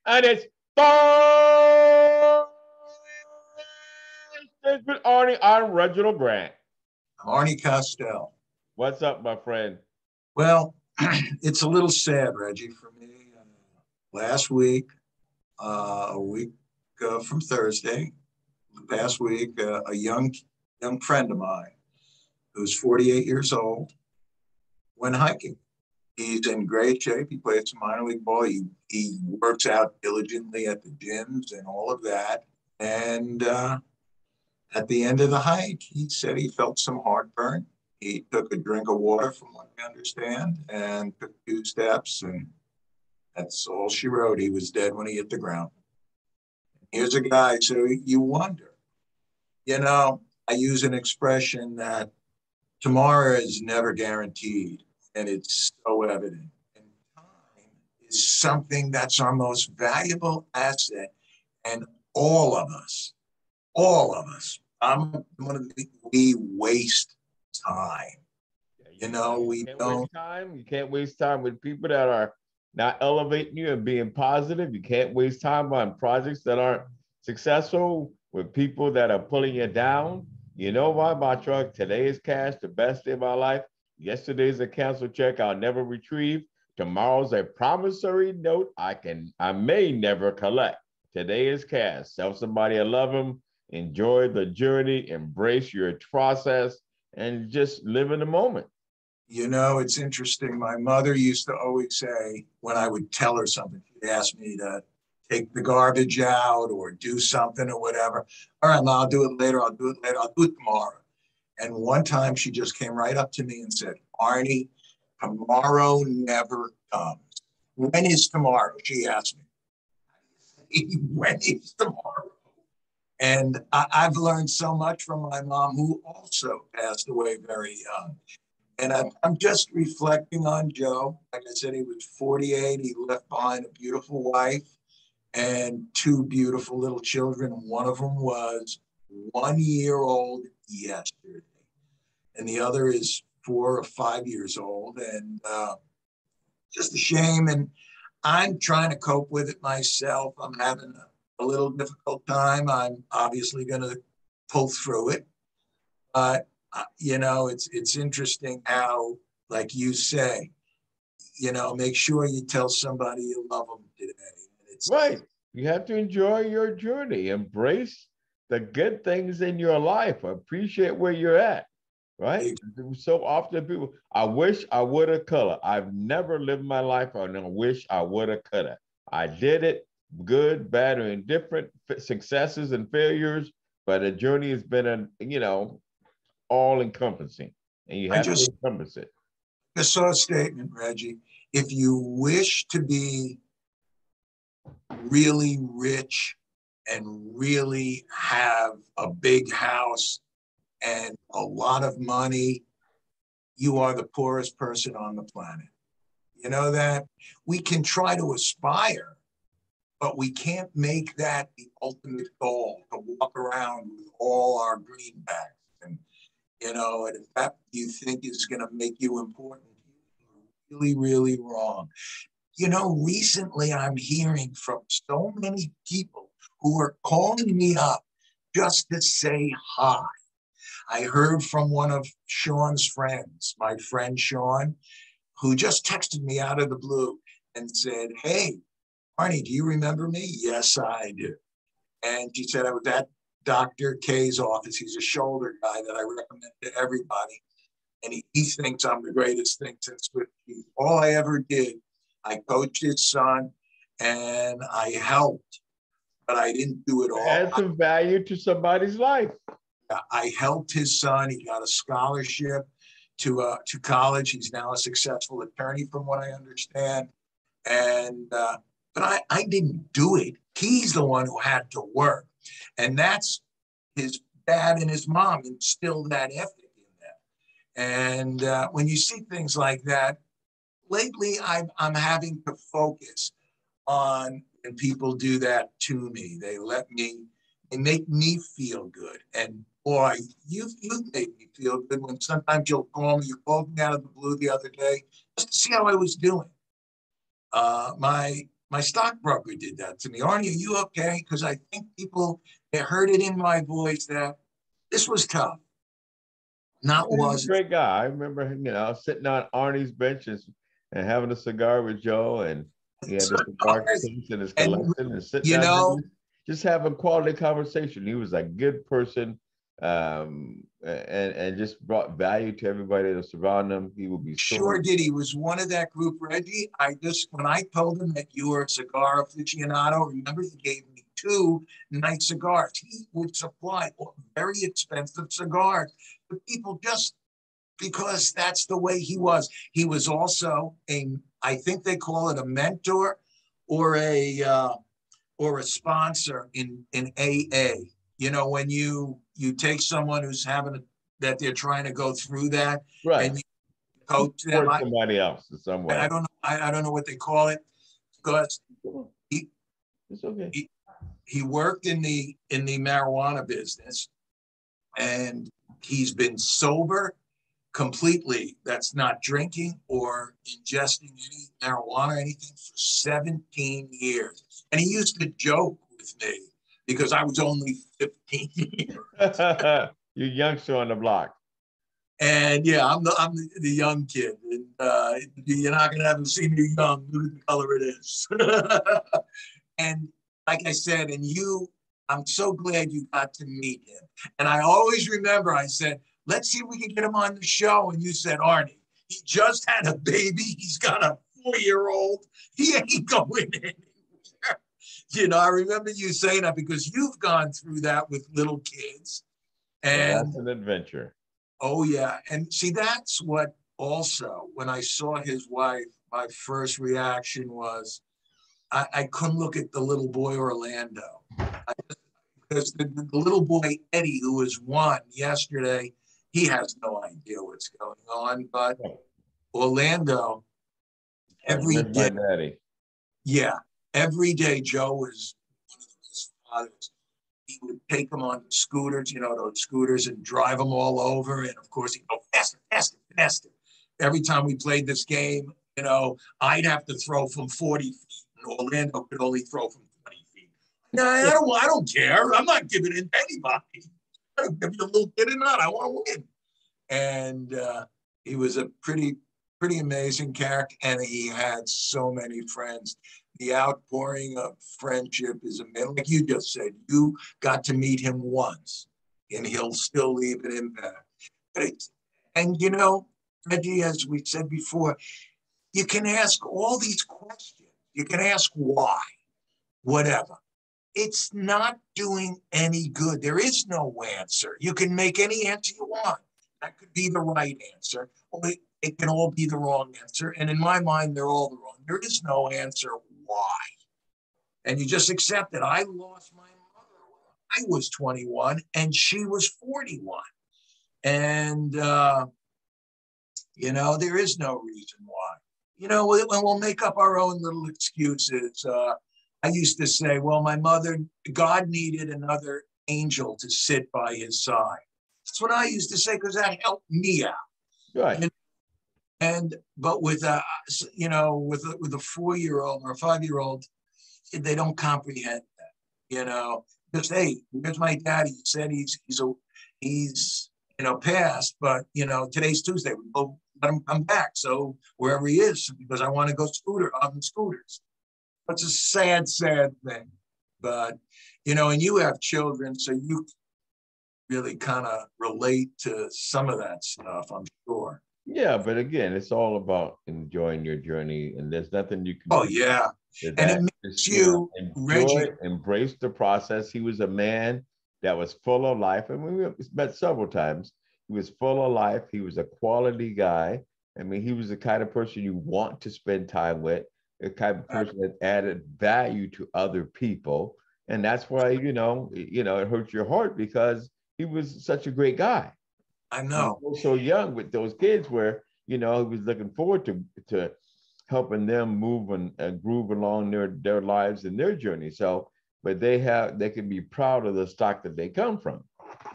And it's Thursdays with Arnie. I'm Reginald Grant. Arnie Costell. What's up, my friend? Well, it's a little sad, Reggie, for me. Last week, a week from Thursday, the past week, a young friend of mine who's 48 years old went hiking. He's in great shape. He plays some minor league ball. He works out diligently at the gyms and all of that. And at the end of the hike, he said he felt some heartburn. He took a drink of water, from what I understand, and took 2 steps, and that's all she wrote. He was dead when he hit the ground. Here's a guy, so you wonder. I use an expression that tomorrow is never guaranteed, and it's so evident. And time is something that's our most valuable asset, and all of us, I'm one of the, we waste time. We Can't don't. waste time. You can't waste time with people that are not elevating you and being positive. You can't waste time on projects that aren't successful with people that are pulling you down. You know why, my truck? Today is cash, the best day of my life. Yesterday's a canceled check I'll never retrieve. Tomorrow's a promissory note I may never collect. Today is cash. Tell somebody I love them. Enjoy the journey. Embrace your process and just live in the moment. It's interesting. My mother used to always say, when I would tell her something, she'd ask me to take the garbage out or do something or whatever. All right, Ma, I'll do it later. I'll do it later. I'll do it tomorrow. And one time she just came right up to me and said, Arnie, tomorrow never comes. When is tomorrow? She asked me. When is tomorrow? And I've learned so much from my mom, who also passed away very young. And I'm just reflecting on Joe. Like I said, he was 48. He left behind a beautiful wife and 2 beautiful little children. One of them was 1 year old yesterday, and the other is 4 or 5 years old. And just a shame. And I'm trying to cope with it myself. I'm having a little difficult time. I'm obviously going to pull through it. But it's interesting how, like you say, make sure you tell somebody you love them today. Right. You have to enjoy your journey, embrace the good things in your life, appreciate where you're at. Right. So often people, I wish I would have color. I've never lived my life on a wish I would have color. I did it, good, bad, or indifferent, successes and failures, but the journey has been all encompassing, and you I have to just encompass it. I saw a statement, Reggie. If you wish to be really rich and really have a big house and a lot of money, you are the poorest person on the planet. You know that? We can try to aspire, but we can't make that the ultimate goal, to walk around with all our greenbacks. And if that you think is going to make you important, you're really, really wrong. Recently I'm hearing from so many people who are calling me up just to say hi. I heard from one of Sean's friends, my friend Sean, who just texted me out of the blue and said, hey, Arnie, do you remember me? Yes, I do. And she said, I was at Dr. K's office. He's a shoulder guy that I recommend to everybody. And he thinks I'm the greatest thing since Swift. All I ever did, I coached his son and I helped, but I didn't do it all. Add some value to somebody's life. I helped his son. He got a scholarship to college. He's now a successful attorney, from what I understand. And but I didn't do it. He's the one who had to work, and that's his dad and his mom instilled that ethic in them. And when you see things like that, lately I'm having to focus on when people do that to me. They make me feel good. And boy, you've made me feel good when sometimes you'll call me. You called me out of the blue the other day just to see how I was doing. My my stockbroker did that to me. Arnie, are you okay? Because I think people, they heard it in my voice that this was tough. Not He's was a great guy. I remember, sitting on Arnie's benches and having a cigar with Joe, and he had the cigar case in his and collection, and sitting you down know, there, just having quality conversation. He was a good person, and just brought value to everybody that surrounded him. He would be sure did. He was one of that group, Reggie. When I told him that you were a cigar aficionado, remember he gave me 2 nice cigars. He would supply very expensive cigars to people just because that's the way he was. He was also I think they call it a mentor or a sponsor in AA. When you take someone who's that they're trying to go through that, right. and you coach them. Somebody else in some way. I don't know. I don't know what they call it, because it's okay. He worked in the marijuana business, and he's been sober completely. That's not drinking or ingesting any marijuana or anything for 17 years. And he used to joke with me because I was only 15 years. You youngster on the block. And yeah, I'm the young kid. And you're not going to have him see me young. Look at the color it is. And like I said, I'm so glad you got to meet him. And I always remember I said, let's see if we can get him on the show. And you said, Arnie, he just had a baby. He's got a 4-year-old. He ain't going anywhere. I remember you saying that because you've gone through that with little kids. And that's an adventure. Oh, yeah. And see, that's what also, when I saw his wife, my first reaction was, I couldn't look at the little boy Orlando. Because the little boy Eddie, who was 1 yesterday, he has no idea what's going on. But Orlando, every day, daddy. Yeah, every day Joe was one of his fathers. He would take them on scooters, those scooters, and drive them all over. And of course, he'd go faster, faster, faster. Every time we played this game, I'd have to throw from 40 feet, and Orlando could only throw from 20 feet. No, I don't care. I'm not giving it to anybody. I don't give you a little kid or not. I want to win. And he was a pretty amazing character, and he had so many friends. The outpouring of friendship is amazing. Like you just said, you got to meet him once, and he'll still leave an impact. And Reggie, as we said before, you can ask all these questions. You can ask why, whatever. It's not doing any good. There is no answer. You can make any answer you want. That could be the right answer, or it can all be the wrong answer. And in my mind, they're all the wrong. There is no answer why. And you just accept it. I lost my mother when I was 21 and she was 41. And, there is no reason why. We'll make up our own little excuses. I used to say, well, my mother, God needed another angel to sit by his side. That's what I used to say because that helped me out. Right. But with a 4-year-old or a 5-year-old, they don't comprehend that. Because hey, here's my daddy. He said he's passed, but today's Tuesday. We'll let him come back. So wherever he is, because I want to go on the scooters. It's a sad, sad thing. But and you have children, so you really kind of relate to some of that stuff, I'm sure. Yeah, but again, it's all about enjoying your journey, and there's nothing you can do. Yeah. And it makes you enjoy, embrace the process. He was a man that was full of life. I mean, we met several times. He was full of life. He was a quality guy. I mean, he was the kind of person you want to spend time with, the kind of person that added value to other people. And that's why, it hurts your heart because he was such a great guy. I know. He was so young with those kids where, he was looking forward to helping them move and groove along their lives and their journey. So, but they can be proud of the stock that they come from.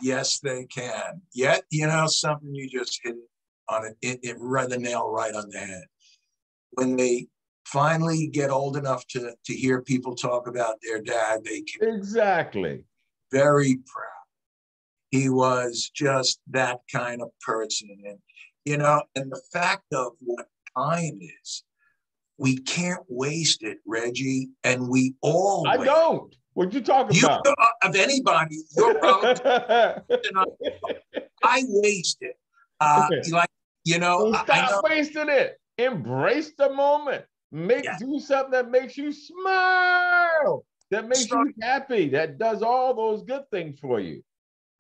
Yes, they can. Yet, something you just hit on it right the nail right on the head. When they finally get old enough to hear people talk about their dad, they can Exactly. be very proud. He was just that kind of person. And, you know, and the fact of what time is, we can't waste it, Reggie. And we all I waste. don't. What you talking You about? of anybody, you're probably I waste it. Like, you know, So I know. stop wasting it. Embrace the moment. Do something that makes you smile, that makes you happy, that does all those good things for you.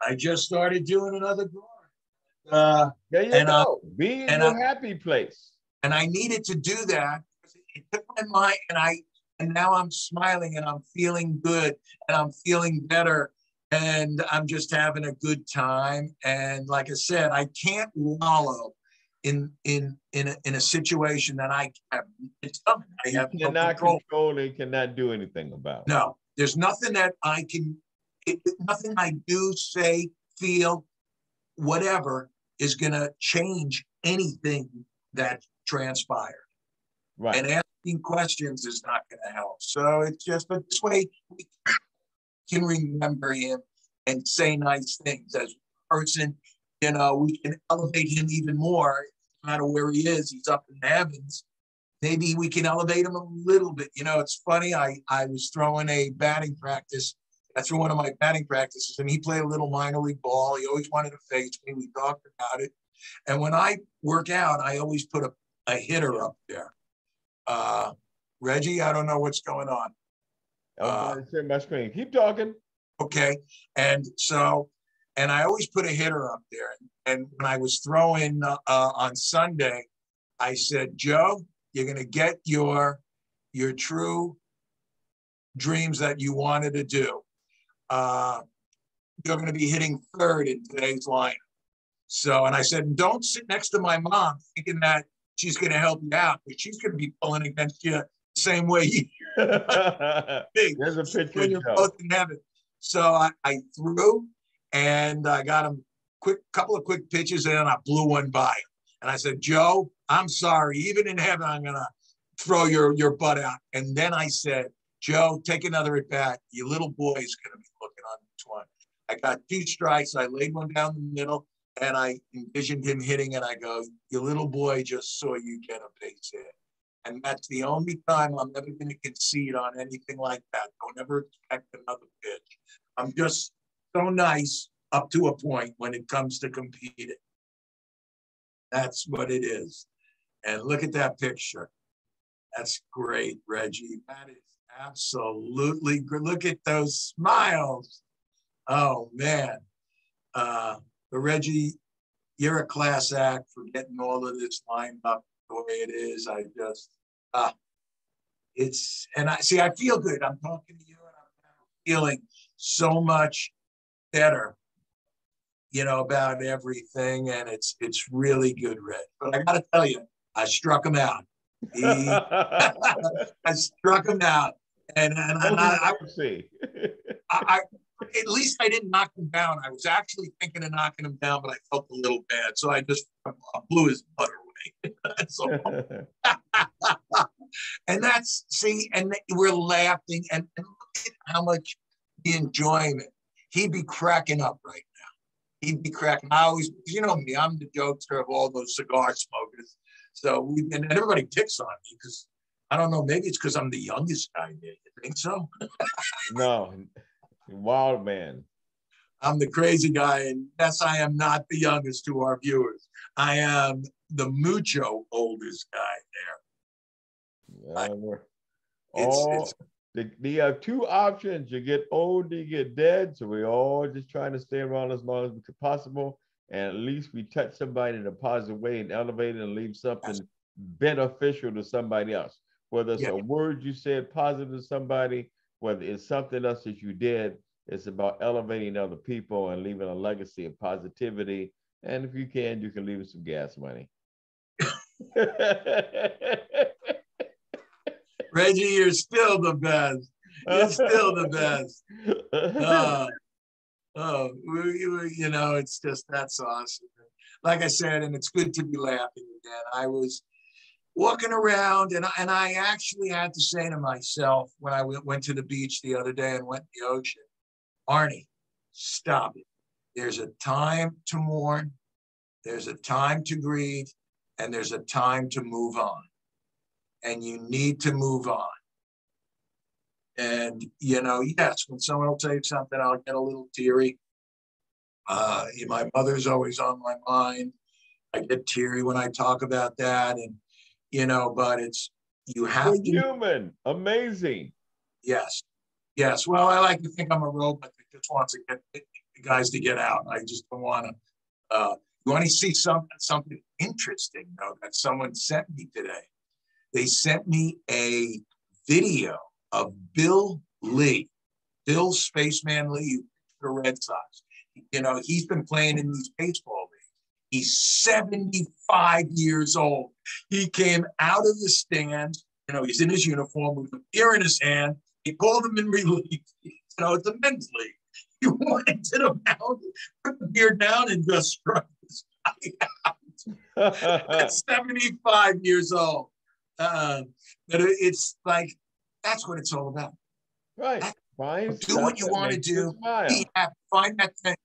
I just started doing another guard. There you go. Be in your happy place. And I needed to do that. It took my mind, and now I'm smiling and I'm feeling good and I'm feeling better and I'm just having a good time. And like I said, I can't wallow in a situation that I have. It's something I have no control and cannot do anything about. No, there's nothing that I can. Nothing I do, say, feel, whatever is going to change anything that transpired. Right. And asking questions is not going to help. So it's just, but this way we can remember him and say nice things as a person. You know, we can elevate him even more. No matter where he is, he's up in the heavens. Maybe we can elevate him a little bit. You know, it's funny. I was throwing a batting practice. That's one of my batting practices. And he played a little minor league ball. He always wanted to face me. We talked about it. And when I work out, I always put a hitter up there. Reggie, I don't know what's going on. I'm going to share my screen. Keep talking. Okay. And I always put a hitter up there. And when I was throwing on Sunday, I said, Joe, you're going to get your true dreams that you wanted to do. You're going to be hitting third in today's lineup. So, and I said, don't sit next to my mom thinking that she's going to help you out, but she's going to be pulling against you the same way you. There's a picture when you're both in heaven. So I threw, and I got him couple of quick pitches, and I blew one by him. And I said, Joe, I'm sorry. Even in heaven, I'm going to throw your butt out. And then I said, Joe, take another at bat. Your little boy's going to be looking on this one. I got 2 strikes. I laid one down the middle, and I envisioned him hitting, and I go, your little boy just saw you get a base hit. And that's the only time I'm ever going to concede on anything like that. Don't ever expect another pitch. I'm just so nice up to a point when it comes to competing. That's what it is. And look at that picture. That's great, Reggie. That is absolutely good. Look at those smiles. Oh, man. But Reggie, you're a class act for getting all of this lined up the way it is. I just, I feel good. I'm talking to you and I'm feeling so much better, you know, about everything. And it's really good, Red. But I got to tell you, I struck him out. I struck him out. And I at least I didn't knock him down. I was actually thinking of knocking him down, but I felt a little bad. So I just blew his butt away. That's all. And and we're laughing and look at how much the enjoyment. He'd be cracking up right now. He'd be cracking. I always, you know me, I'm the jokester of all those cigar smokers. So and everybody picks on me because I don't know, maybe it's because I'm the youngest guy there. You think so? No, wild man. I'm the crazy guy, and yes, I am not the youngest to our viewers. I am the mucho oldest guy there. You have 2 options. You get old, you get dead. So we're all just trying to stay around as long as possible. And at least we touch somebody in a positive way and elevate it and leave something beneficial to somebody else. Whether it's a word you said positive to somebody, whether it's something else that you did, it's about elevating other people and leaving a legacy of positivity. And if you can leave some gas money. Reggie, you're still the best. You're still the best. You know, that's awesome. Like I said, and it's good to be laughing again. walking around, and I actually had to say to myself when I went to the beach the other day and went in the ocean, Arnie, stop it. There's a time to mourn, there's a time to grieve, and there's a time to move on. And you need to move on. And, you know, yes, when someone will tell you something, I'll get a little teary. My mother's always on my mind. I get teary when I talk about that. And, you know, but you have to. Human, amazing. Yes. Yes. Well, I like to think I'm a robot that just wants to get guys to get out. I just don't want to. You want to see something interesting, though, that someone sent me today. They sent me a video of Bill Spaceman Lee, the Red Sox. You know, he's been playing in these baseball leagues. He's 75 years old. He came out of the stands. You know, he's in his uniform with a beer in his hand. He called him in relief. You know, it's a men's league. He went into the mound, put the beer down, and just struck this guy out. At 75 years old. But it's like, that's what it's all about. Right. Do what you want to do. Find that thing.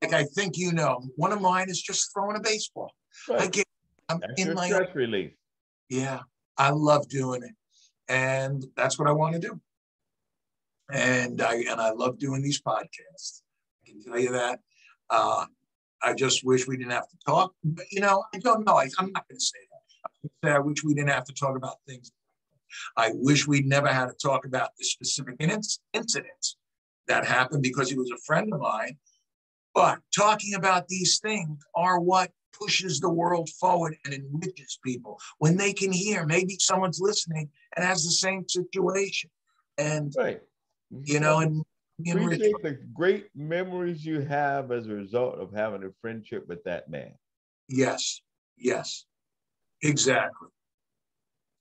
Like, I think, you know, one of mine is just throwing a baseball. Right. I'm that's in your my stress relief. Yeah, I love doing it. And that's what I want to do. And I love doing these podcasts. I can tell you that. I just wish we didn't have to talk. But, you know, I don't know. I'm not going to say that. I wish we didn't have to talk about things. I wish we never had to talk about the specific incidents that happened because he was a friend of mine. But talking about these things are what pushes the world forward and enriches people when they can hear maybe someone's listening and has the same situation. And, right. You know, and appreciate the great memories you have as a result of having a friendship with that man. Yes, yes, exactly.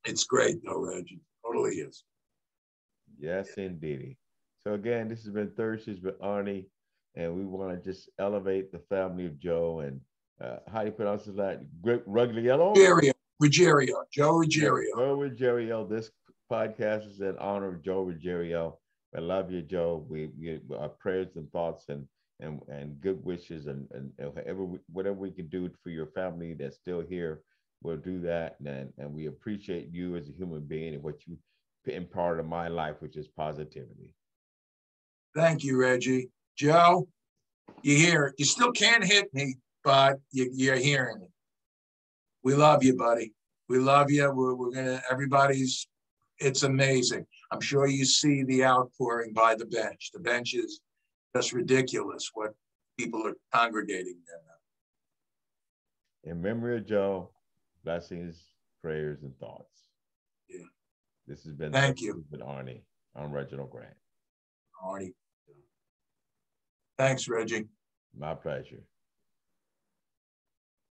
It's great, though, Reggie. Totally is. Yes, indeed. So again, this has been Thursdays with Arnie, and we want to just elevate the family of Joe. And how do you pronounce his last? Ruggerio? Ruggerio. Joe Ruggerio. Joe Ruggerio. This podcast is in honor of Joe Ruggerio. I love you, Joe. We our prayers and thoughts and good wishes and whatever we can do for your family that's still here, we'll do that. And we appreciate you as a human being and what you impart in my life, which is positivity. Thank you, Reggie. Joe, you hear it. You still can't hit me, but you're hearing it. We love you, buddy. We love you. We're gonna. It's amazing. I'm sure you see the outpouring by the bench. The bench is just ridiculous what people are congregating there now. In memory of Joe, blessings, prayers, and thoughts. Yeah. This has been Thank you. With Arnie. I'm Reginald Grant. Arnie. Thanks, Reggie. My pleasure.